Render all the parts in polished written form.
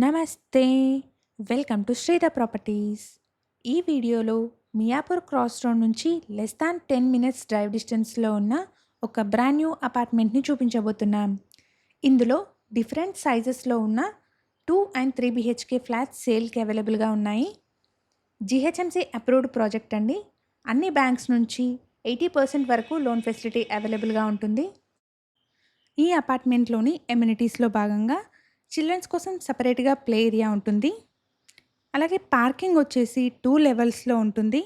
నమస్తే! Welcome to Sridhar properties. ఈ వీడియోలో మియాపూర్ క్రాస్ రోడ్ నుంచి లెస్ దాన్ 10 మినిట్స్ డ్రైవ్ డిస్టెన్స్లో ఉన్న ఒక బ్రాండ్ న్యూ అపార్ట్మెంట్ని చూపించబోతున్నాం. ఇందులో డిఫరెంట్ సైజెస్లో ఉన్న 2 అండ్ 3 బిహెచ్కే ఫ్లాట్స్ సేల్కి అవైలబుల్గా ఉన్నాయి. జిహెచ్ఎంసి అప్రూవ్డ్ ప్రాజెక్ట్ అండి. అన్ని బ్యాంక్స్ నుంచి 80% వరకు లోన్ ఫెసిలిటీ అవైలబుల్గా ఉంటుంది. ఈ అపార్ట్మెంట్లోని ఎమ్యూనిటీస్లో భాగంగా చిల్డ్రన్స్ కోసం సపరేట్గా ప్లే ఏరియా ఉంటుంది. అలాగే పార్కింగ్ వచ్చేసి 2 లెవెల్స్లో ఉంటుంది.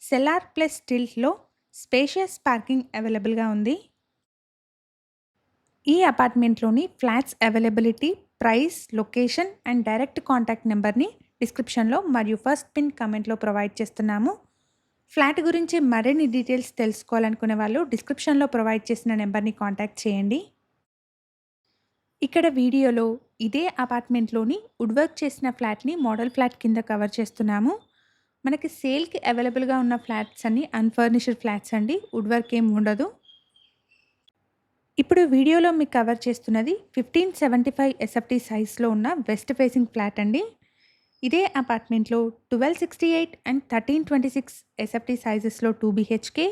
సెల్లార్ ప్లస్ స్టిల్ట్లో స్పేషియస్ పార్కింగ్ అవైలబుల్గా ఉంది. ఈ అపార్ట్మెంట్లోని flats availability, price, location and direct contact నెంబర్ని డిస్క్రిప్షన్లో మరియు ఫస్ట్ పిన్ కమెంట్లో ప్రొవైడ్ చేస్తున్నాము. ఫ్లాట్ గురించి మరిన్ని డీటెయిల్స్ తెలుసుకోవాలనుకునే వాళ్ళు డిస్క్రిప్షన్లో ప్రొవైడ్ చేసిన నెంబర్ని కాంటాక్ట్ చేయండి. ఇక్కడ వీడియోలో ఇదే అపార్ట్మెంట్లోని వుడ్ వర్క్ చేసిన ఫ్లాట్ని మోడల్ ఫ్లాట్ కింద కవర్ చేస్తున్నాము. మనకి సేల్కి అవైలబుల్గా ఉన్న ఫ్లాట్స్ అన్ని అన్ఫర్నిష్డ్ ఫ్లాట్స్ అండి. వుడ్ వర్క్ ఏం ఉండదు. ఇప్పుడు వీడియోలో మీకు కవర్ చేస్తున్నది 1575 ఎస్ఎఫ్టీ సైజ్లో ఉన్న వెస్ట్ ఫేసింగ్ ఫ్లాట్ అండి. ఇదే అపార్ట్మెంట్లో 1268 అండ్ 1326 ఎస్ఎఫ్టీ సైజెస్లో 2 బిహెచ్కే,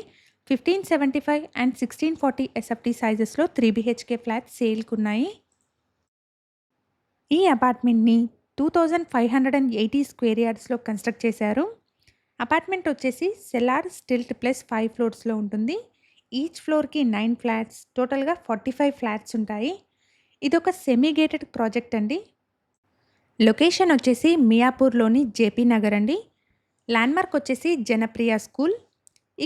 1575 అండ్ 1640 ఎస్ఎఫ్టీ సైజెస్లో 3 బిహెచ్కే ఫ్లాట్స్ సేల్కి ఉన్నాయి. ఈ అపార్ట్మెంట్ని 2580 స్క్వేర్ యార్డ్స్లో కన్స్ట్రక్ట్ చేశారు. అపార్ట్మెంట్ వచ్చేసి సెల్లార్, స్టిల్ట్ ప్లస్ 5 ఫ్లోర్స్లో ఉంటుంది. ఈచ్ ఫ్లోర్కి 9 ఫ్లాట్స్, టోటల్గా 45 ఫ్లాట్స్ ఉంటాయి. ఇదొక సెమీ గేటెడ్ ప్రాజెక్ట్ అండి. లొకేషన్ వచ్చేసి మియాపూర్లోని జేపీ నగర్ అండి. ల్యాండ్మార్క్ వచ్చేసి జనప్రియ స్కూల్.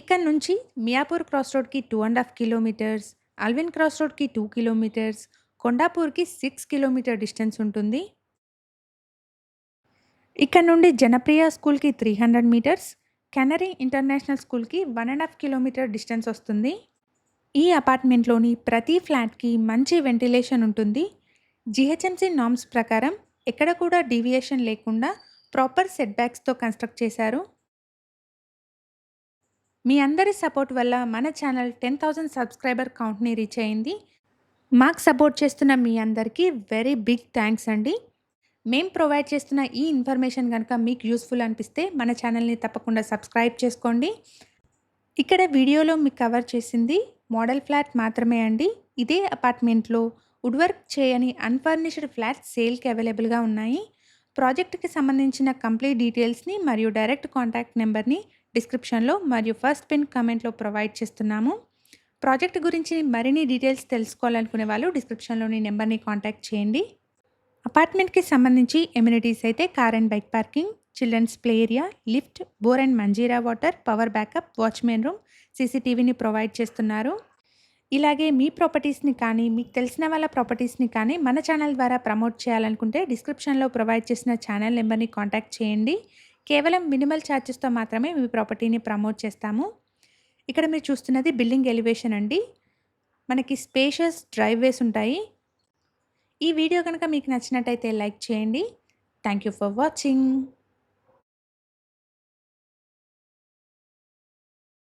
ఇక్కడ నుంచి మియాపూర్ క్రాస్ రోడ్కి 2.5 కిలోమీటర్స్, అల్విన్ క్రాస్ రోడ్కి 2 కిలోమీటర్స్, కొండాపూర్కి 6 కిలోమీటర్ డిస్టెన్స్ ఉంటుంది. ఇక్కడ నుండి జనప్రియ స్కూల్కి 300 మీటర్స్, కెనరీ ఇంటర్నేషనల్ స్కూల్కి 1.5 కిలోమీటర్ డిస్టెన్స్ వస్తుంది. ఈ అపార్ట్మెంట్లోని ప్రతి ఫ్లాట్కి మంచి వెంటిలేషన్ ఉంటుంది. జిహెచ్ఎంసి నార్మ్స్ ప్రకారం ఎక్కడ కూడా డీవియేషన్ లేకుండా ప్రాపర్ సెట్ బ్యాక్స్తో కన్స్ట్రక్ట్ చేశారు. మీ అందరి సపోర్ట్ వల్ల మన ఛానల్ 10,000 సబ్స్క్రైబర్ కౌంట్ని రీచ్ అయింది. మాకు సపోర్ట్ చేస్తున్న మీ అందరికీ వెరీ బిగ్ థ్యాంక్స్ అండి. మేము ప్రొవైడ్ చేస్తున్న ఈ ఇన్ఫర్మేషన్ కనుక మీకు యూస్ఫుల్ అనిపిస్తే మన ఛానల్ని తప్పకుండా సబ్స్క్రైబ్ చేసుకోండి. ఇక్కడ వీడియోలో మీకు కవర్ చేసింది మోడల్ ఫ్లాట్ మాత్రమే అండి. ఇదే అపార్ట్మెంట్లో వుడ్ వర్క్ చేయని అన్ఫర్నిష్డ్ ఫ్లాట్స్ సేల్కి అవైలబుల్గా ఉన్నాయి. ప్రాజెక్ట్కి సంబంధించిన కంప్లీట్ డీటెయిల్స్ని మరియు డైరెక్ట్ కాంటాక్ట్ నెంబర్ని డిస్క్రిప్షన్లో మరియు ఫస్ట్ పిన్ కమెంట్లో ప్రొవైడ్ చేస్తున్నాము. ప్రాజెక్ట్ గురించి మరిన్ని డీటెయిల్స్ తెలుసుకోవాలనుకునే వాళ్ళు డిస్క్రిప్షన్లోని నెంబర్ని కాంటాక్ట్ చేయండి. అపార్ట్మెంట్కి సంబంధించి ఎమ్యూనిటీస్ అయితే car and bike parking, children's play area, lift, bore and Manjira water, power backup, watchman room, సీసీటీవీని ప్రొవైడ్ చేస్తున్నారు. ఇలాగే మీ ప్రాపర్టీస్ని కానీ మీకు తెలిసిన వాళ్ళ ప్రాపర్టీస్ని కానీ మన ఛానల్ ద్వారా ప్రమోట్ చేయాలనుకుంటే డిస్క్రిప్షన్లో ప్రొవైడ్ చేసిన ఛానల్ నెంబర్ని కాంటాక్ట్ చేయండి. కేవలం మినిమల్ ఛార్జెస్తో మాత్రమే మీ ప్రాపర్టీని ప్రమోట్ చేస్తాము. ఇక్కడ మీరు చూస్తున్నది బిల్డింగ్ ఎలివేషన్ అండి. మనకి స్పేషియస్ డ్రైవ్వేస్ ఉంటాయి. ఈ వీడియో కనుక మీకు నచ్చినట్టయితే లైక్ చేయండి. Thank you for watching.